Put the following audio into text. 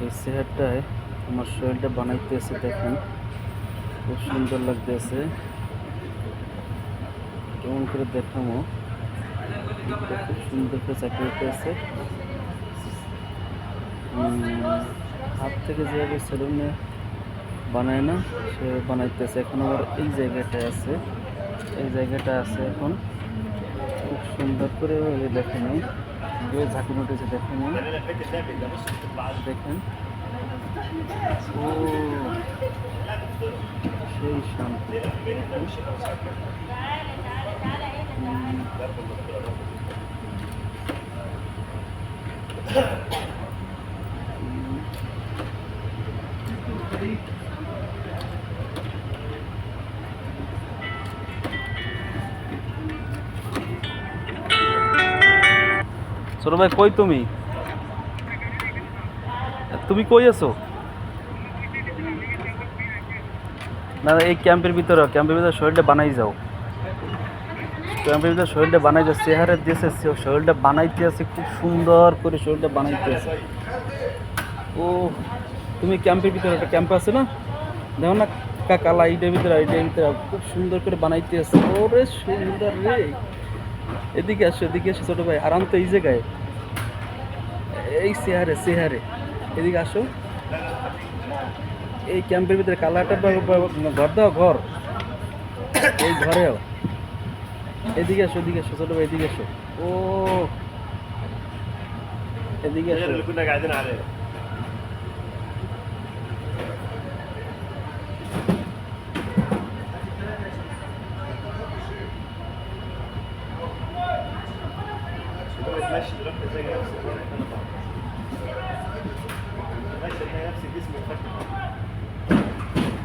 এই চেহারটায় আমার শরীরটা বানাইতেছে, দেখেন খুব সুন্দর লাগতেছে। কেমন করে দেখামো, খুব সুন্দর করে চাকরিতেছে। হাত থেকে যেভাবে সেলুনে বানায় না, সে বানাইতেছে। এখন আবার এই জায়গাটা আছে, এই জায়গাটা আছে এখন খুব সুন্দর করে দেখেন। এই ঝাঁকুন উঠেছে, দেখেন দেখেন। ও সেই শান্তি। ছোট ভাই কই তুমি? তুমি কই আছো? না, এই ক্যাম্পের ভিতরে শরীরটা বানাই যাও। ক্যাম্পের ভিতরে শরীরটা বানাই যাও, চেহারা দিয়েছে শরীরটা বানাইতে আছে, খুব সুন্দর করে শরীরটা বানাইতে আছে। ও তুমি ক্যাম্পের ভিতরে, একটা ক্যাম্প আছে না, দেখো না কালা ইটের ভিতরে খুব সুন্দর করে বানাইতে আছে। ওরে সুন্দর রে, এদিকে আসো, এদিকে আসো ছোট ভাই। আরাম তো এই জায়গায়, এই চেহারে এদিকে আসো। এই ক্যাম্পের ভিতরে কালারটা ঘর দাও, ঘর এই ঘরেও। এদিকে আসো, এদিকে আসো ছোট ভাই, এদিকে আসো। ও এদিকে আসো। ماشي نفس جسمي